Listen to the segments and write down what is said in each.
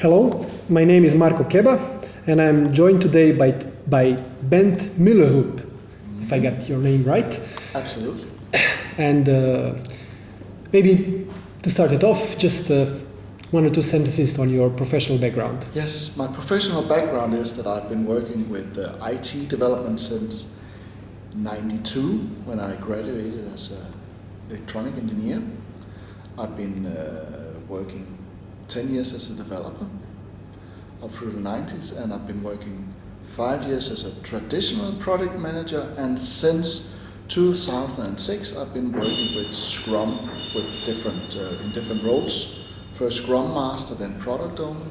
Hello, my name is Marko Keba, and I'm joined today by Bent Myllerup, if I got your name right. Absolutely. And maybe to start it off, just one or two sentences on your professional background. Yes, my professional background is that I've been working with IT development since '92 when I graduated as an electronic engineer. I've been working 10 years as a developer up through the 90s, and I've been working 5 years as a traditional product manager, and since 2006 I've been working with Scrum with in different roles. First Scrum Master, then Product Owner.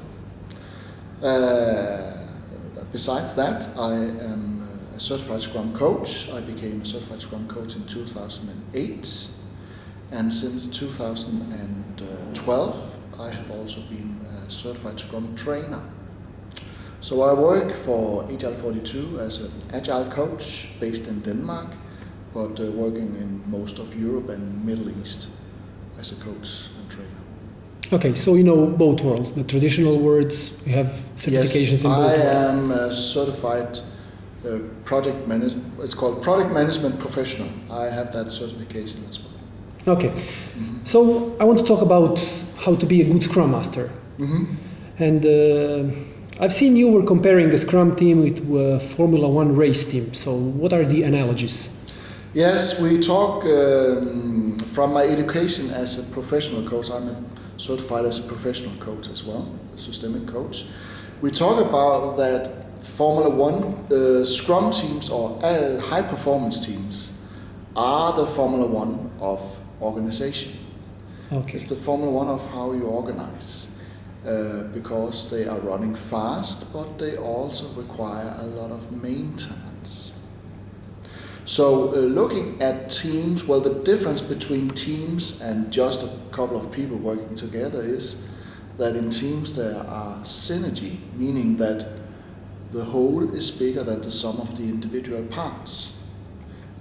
Besides that, I am a certified Scrum Coach. I became a certified Scrum Coach in 2008, and since 2012 I have also been a certified Scrum Trainer. So I work for Agile 42 as an Agile coach based in Denmark, but working in most of Europe and Middle East as a coach and trainer. Okay, so you know both worlds, the traditional worlds, you have certifications in both worlds. Yes, I am a certified project manager. It's called Product Management Professional. I have that certification as well. Okay, so I want to talk about how to be a good Scrum Master. And I've seen you were comparing a Scrum team with a Formula One race team. So what are the analogies? Yes, we talk from my education as a professional coach. I'm certified as a professional coach as well, a systemic coach. We talk about that Formula One Scrum teams or high performance teams are the Formula One of organization. Okay. It's the Formula One of how you organize, because they are running fast, but they also require a lot of maintenance. So looking at teams, well, the difference between teams and just a couple of people working together is that in teams there are synergy, meaning that the whole is bigger than the sum of the individual parts.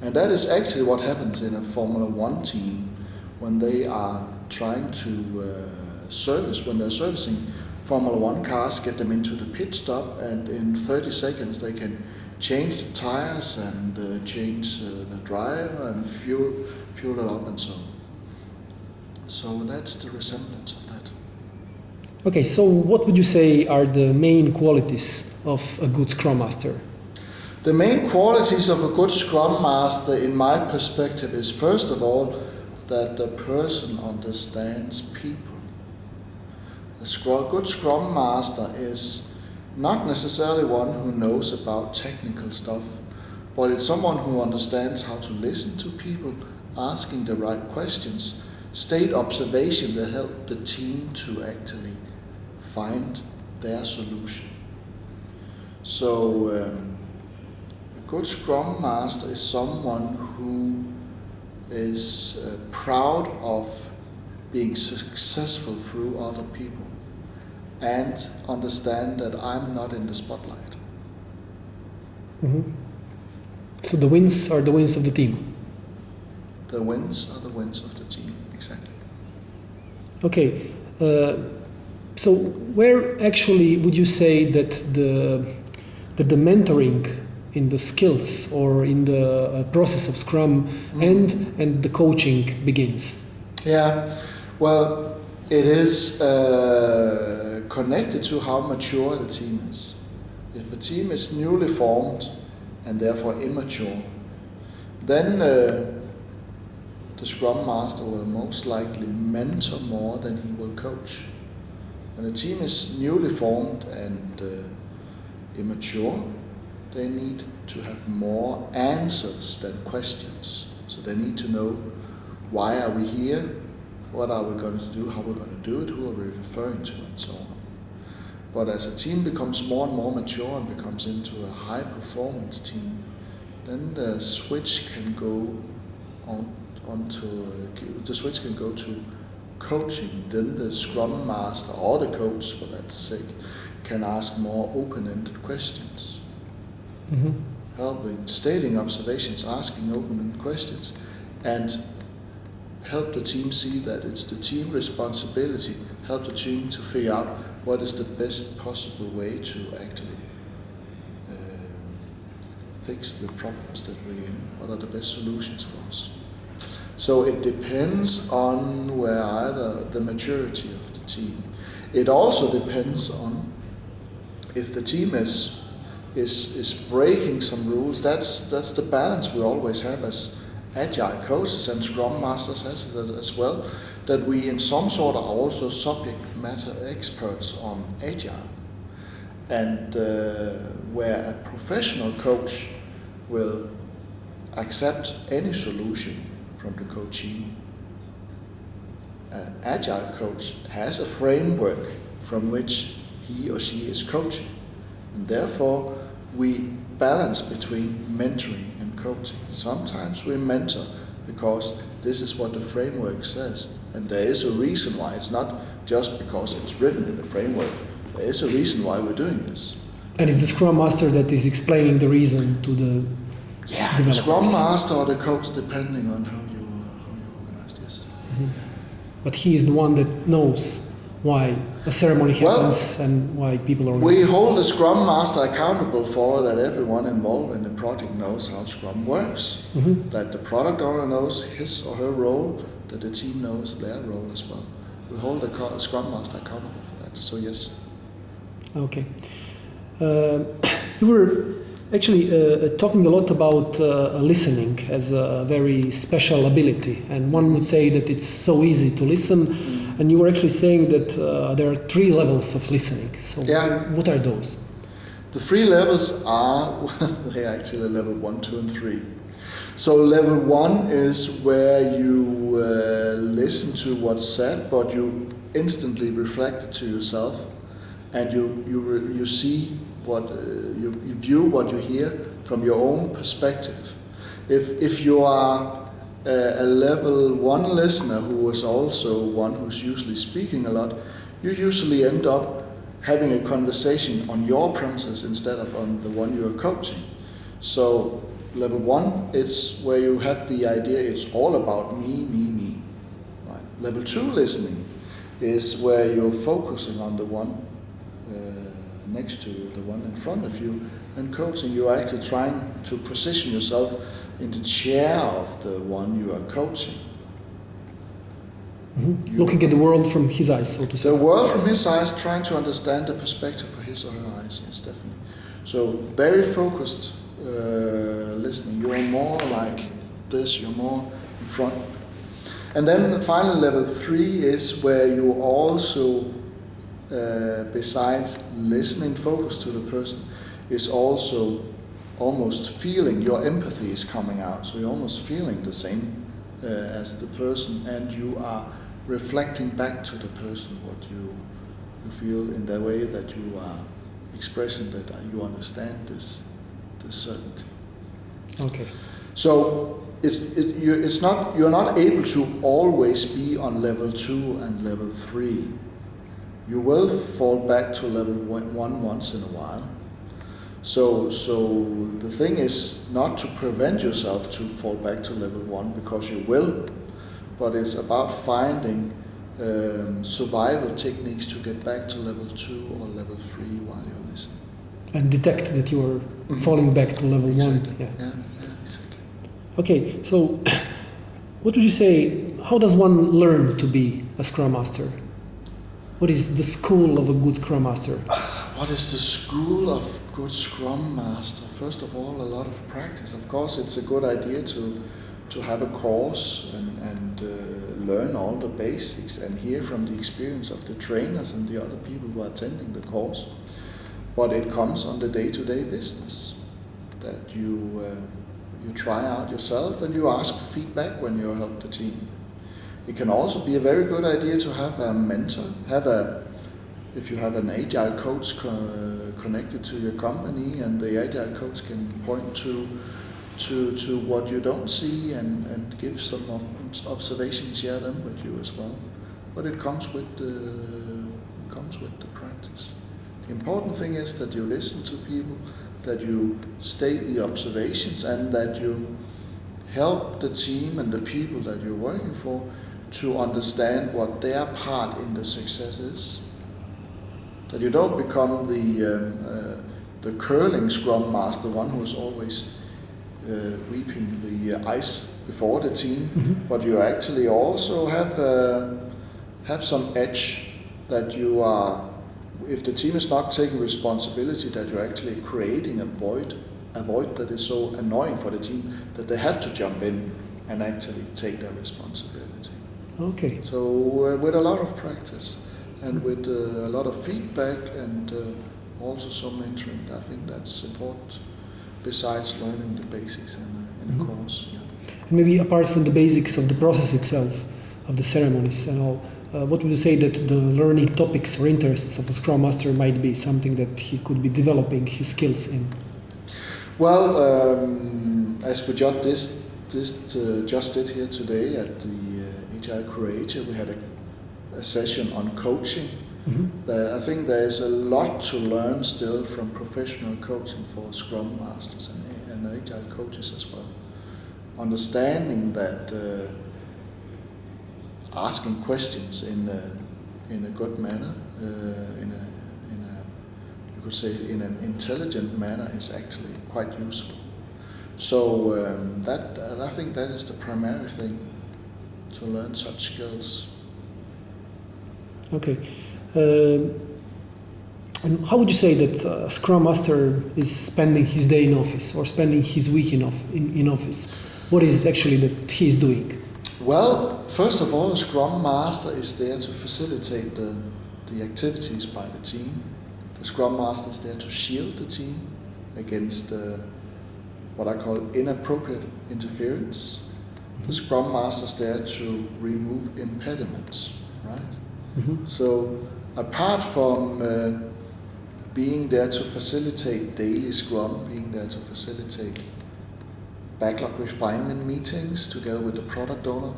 And that is actually what happens in a Formula One team when they are trying to when they're servicing Formula One cars, get them into the pit stop, and in 30 seconds they can change the tires and change the driver and fuel it up and so on. So that's the resemblance of that. Okay, so what would you say are the main qualities of a good Scrum Master? The main qualities of a good Scrum Master, in my perspective, is first of all that the person understands people. A good Scrum Master is not necessarily one who knows about technical stuff, but it's someone who understands how to listen to people, asking the right questions, state observation that help the team to actually find their solution. So a good Scrum Master is someone who is proud of being successful through other people and understand that I'm not in the spotlight. So the wins are the wins of the team? The wins are the wins of the team, exactly. Okay, so where actually would you say that the mentoring in the skills or in the process of Scrum and the coaching begins? Yeah, well, it is connected to how mature the team is. If the team is newly formed and therefore immature, then the Scrum Master will most likely mentor more than he will coach. When a team is newly formed and immature, they need to have more answers than questions. So they need to know, why are we here? What are we going to do? How we're going to do it? Who are we referring to? And so on. But as a team becomes more and more mature and becomes into a high performance team, then the switch can go to coaching. Then the Scrum Master or the coach, for that sake, can ask more open-ended questions. Helping, stating observations, asking open-ended questions, and help the team see that it's the team responsibility, help the team to figure out what is the best possible way to actually fix the problems that we're in. What are the best solutions for us? So it depends on where either the maturity of the team. It also depends on if the team is breaking some rules. That's the balance we always have as Agile coaches, and Scrum Masters has it as well, that we in some sort are also subject matter experts on Agile. And where a professional coach will accept any solution from the coachee, an Agile coach has a framework from which he or she is coaching. And therefore, we balance between mentoring and coaching. Sometimes we mentor because this is what the framework says. And there is a reason why. It's not just because it's written in the framework. There is a reason why we're doing this. And it's the Scrum Master that is explaining the reason to the the Scrum Master or the coach, depending on how you organize this. Mm-hmm. But he is the one that knows why a ceremony happens and why people are... We hold the Scrum Master accountable for that everyone involved in the project knows how Scrum works. Mm-hmm. That the product owner knows his or her role, that the team knows their role as well. We hold the Scrum Master accountable for that, so yes. Okay. You were actually talking a lot about listening as a very special ability, and one would say that it's so easy to listen. And you were actually saying that there are 3 levels of listening. So what are those? The 3 levels are, they are actually level 1, 2, and 3. So level 1 is where you listen to what's said, but you instantly reflect it to yourself, and you see what you view what you hear from your own perspective. If you are a level 1 listener who is also one who's usually speaking a lot, you usually end up having a conversation on your premises instead of on the one you're coaching. So level 1 is where you have the idea it's all about me. Right? Level 2 listening is where you're focusing on the one next to you, the one in front of you, and coaching. You're actually trying to position yourself in the chair of the one you are coaching. Mm-hmm. Looking at the world from his eyes, so to say. The world from his eyes, trying to understand the perspective of his or her eyes, yes, definitely. So very focused listening. You're more like this, you're more in front. And then finally level 3 is where you also, besides listening focus to the person, is also almost feeling, your empathy is coming out, so you're almost feeling the same as the person, and you are reflecting back to the person what you feel in the way that you are expressing that you understand this certainty. Okay. So you're not able to always be on level 2 and level 3. You will fall back to level 1 once in a while. So the thing is not to prevent yourself to fall back to level 1, because you will, but it's about finding survival techniques to get back to level 2 or level 3 while you're listening. And detect that you are falling back to level 1. Yeah, exactly. Okay, so what would you say, how does one learn to be a Scrum Master? What is the school of a good Scrum Master? What is the school of good Scrum Master? First of all, a lot of practice. Of course, it's a good idea to have a course and learn all the basics and hear from the experience of the trainers and the other people who are attending the course. But it comes on the day-to-day business that you try out yourself and you ask for feedback when you help the team. It can also be a very good idea to have a mentor, if you have an Agile coach connected to your company, and the Agile coach can point to what you don't see and give some observations, share them with you as well. But it comes with the practice. The important thing is that you listen to people, that you state the observations, and that you help the team and the people that you're working for to understand what their part in the success is. That you don't become the curling Scrum Master, the one who's always reaping the ice before the team, but you actually also have some edge that you are, if the team is not taking responsibility, that you're actually creating a void that is so annoying for the team that they have to jump in and actually take their responsibility. Okay. So with a lot of practice and with a lot of feedback and also some mentoring, I think that's important, besides learning the basics in a course. Yeah. And maybe apart from the basics of the process itself, of the ceremonies and all, what would you say that the learning topics or interests of a Scrum Master might be, something that he could be developing his skills in? Well, as we just did here today at the Agile Croatia, we had a session on coaching. I think there is a lot to learn still from professional coaching for Scrum Masters and Agile coaches as well. Understanding that asking questions in a good manner, you could say in an intelligent manner, is actually quite useful. So I think that is the primary thing, to learn such skills. Okay. And how would you say that a Scrum Master is spending his day in office or spending his week in office? What is actually that he is doing? Well, first of all, a Scrum Master is there to facilitate the activities by the team. The Scrum Master is there to shield the team against what I call inappropriate interference. The Scrum Master is there to remove impediments, right? So apart from being there to facilitate daily Scrum, being there to facilitate backlog refinement meetings together with the product owner,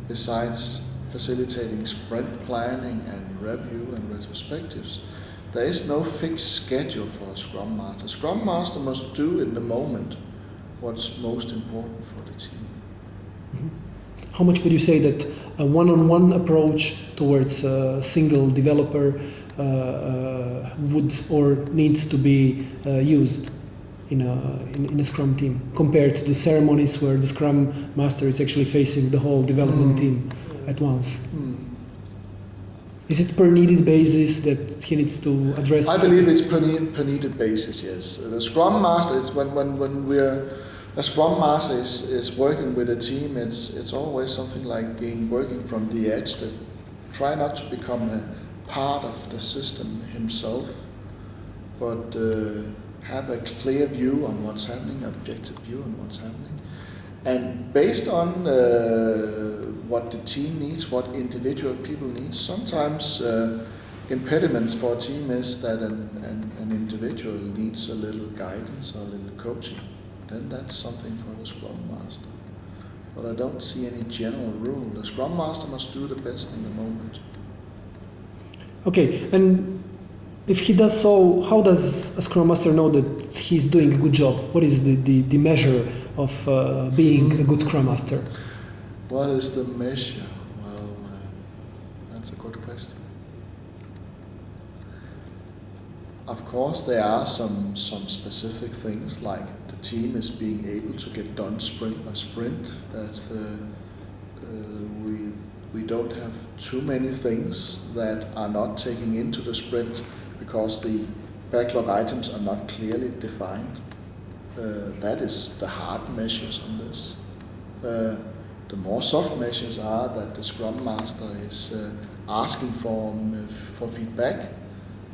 besides facilitating sprint planning and review and retrospectives, there is no fixed schedule for a Scrum Master. Scrum Master must do in the moment what's most important for the team. How much would you say that a one-on-one approach towards a single developer would or needs to be used in a Scrum team, compared to the ceremonies where the Scrum Master is actually facing the whole development team at once? Is it per needed basis that he needs to address? I believe it's per needed basis, yes. The Scrum Master is when a Scrum Master is working with a team, it's always something like working from the edge, that try not to become a part of the system himself, but have a clear view on what's happening, objective view on what's happening. And based on what the team needs, what individual people need, sometimes impediments for a team is that an individual needs a little guidance or a little coaching. Then that's something for the Scrum Master. But I don't see any general rule. The Scrum Master must do the best in the moment. Okay, and if he does so, how does a Scrum Master know that he's doing a good job? What is the measure of being a good Scrum Master? What is the measure? Well, that's a good question. Of course, there are some specific things, like the team is being able to get done sprint by sprint, that we don't have too many things that are not taking into the sprint because the backlog items are not clearly defined. That is the hard measures on this. The more soft measures are that the Scrum Master is asking for feedback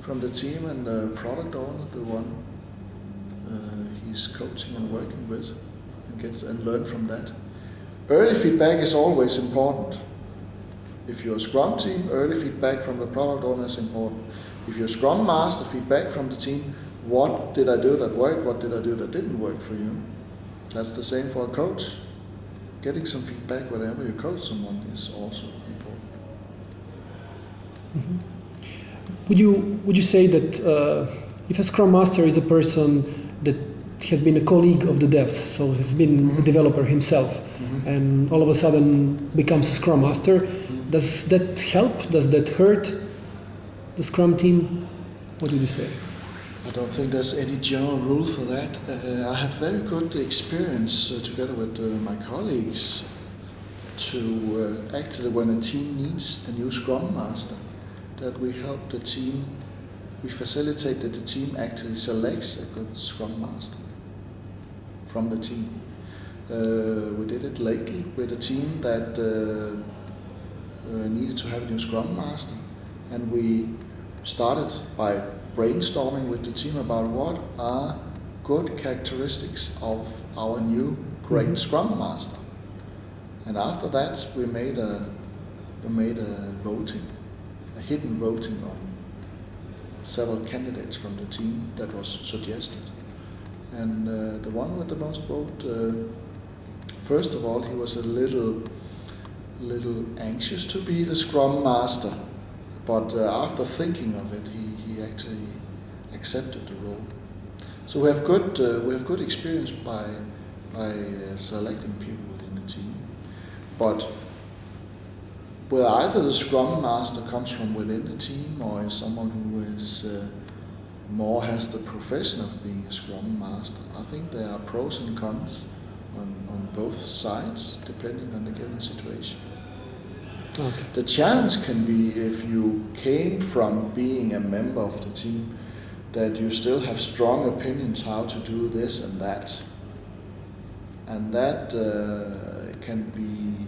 from the team, and the product owner, the one he's coaching and working with, and learn from that. Early feedback is always important. If you're a Scrum team, early feedback from the product owner is important. If you're a Scrum Master, feedback from the team, what did I do that worked, what did I do that didn't work for you? That's the same for a coach. Getting some feedback whenever you coach someone is also important. Would you say that if a Scrum Master is a person that has been a colleague of the devs, so has been a developer himself, and all of a sudden becomes a Scrum Master. Does that help? Does that hurt the Scrum team? What would you say? I don't think there's any general rule for that. I have very good experience together with my colleagues to actually, when a team needs a new Scrum Master, that we help the team, we facilitate that the team actually selects a good Scrum Master from the team. We did it lately with a team that needed to have a new Scrum Master, and we started by brainstorming with the team about what are good characteristics of our new great Scrum Master. And after that, we made a voting, a hidden voting on several candidates from the team that was suggested. And the one with the most vote, first of all, he was a little anxious to be the Scrum Master, but after thinking of it, he actually accepted the role. So we have good experience by selecting people within the team. But whether either the Scrum Master comes from within the team or is someone who is more has the profession of being a Scrum Master, I think there are pros and cons on both sides depending on the given situation. Okay. The challenge can be if you came from being a member of the team that you still have strong opinions how to do this and that. And that can be,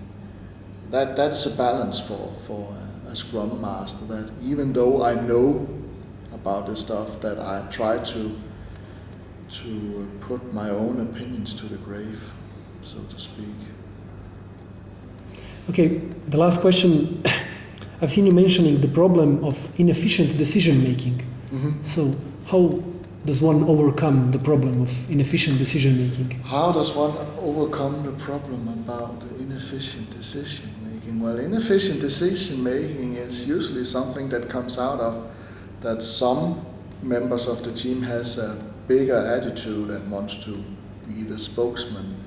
that's a balance for a Scrum Master, that even though I know about this stuff, that I try to put my own opinions to the grave, so to speak. Okay, the last question. I've seen you mentioning the problem of inefficient decision making. So how does one overcome the problem of inefficient decision making? How does one overcome the problem about inefficient decision making? Well, inefficient decision making is usually something that comes out of that some members of the team has a bigger attitude and wants to be the spokesman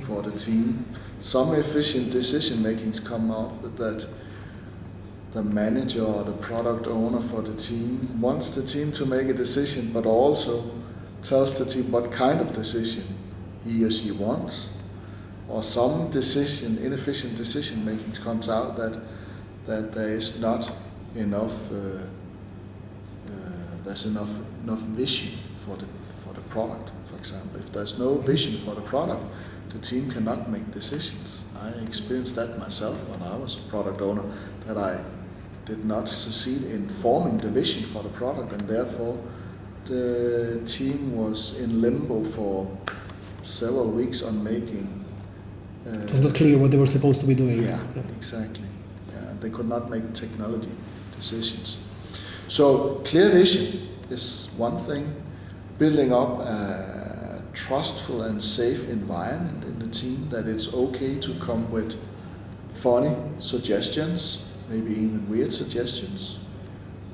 for the team. Some efficient decision makings come out with that the manager or the product owner for the team wants the team to make a decision, but also tells the team what kind of decision he or she wants. Or some inefficient decision makings comes out that there is not enough there's enough vision for the product. For example, if there's no vision for the product, the team cannot make decisions. I experienced that myself when I was a product owner, that I did not succeed in forming the vision for the product, and therefore the team was in limbo for several weeks on making. It was not clear what they were supposed to be doing. Yeah, exactly. Yeah, they could not make technology decisions. So clear vision is one thing. Building up a trustful and safe environment in the team, that it's okay to come with funny suggestions, maybe even weird suggestions,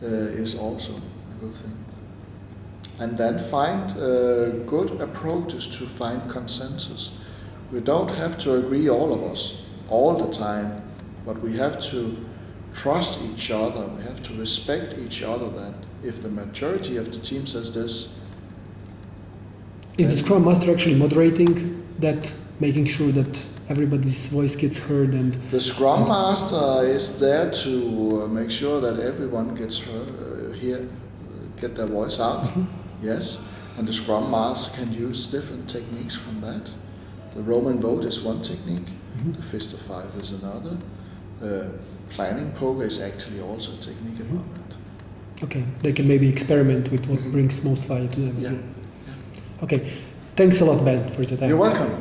is also a good thing. And then find good approaches to find consensus. We don't have to agree, all of us, all the time, but we have to trust each other, we have to respect each other, that if the majority of the team says this. Is the Scrum Master actually moderating that, making sure that everybody's voice gets heard? And the Scrum Master is there to make sure that everyone gets get their voice out. Yes, and the Scrum Master can use different techniques from that. The Roman vote is one technique, the fist of five is another. Planning poker is actually also a technique about that. Okay, they can maybe experiment with what brings most value to them. Yeah. Okay, thanks a lot, Ben, for your time. You're welcome.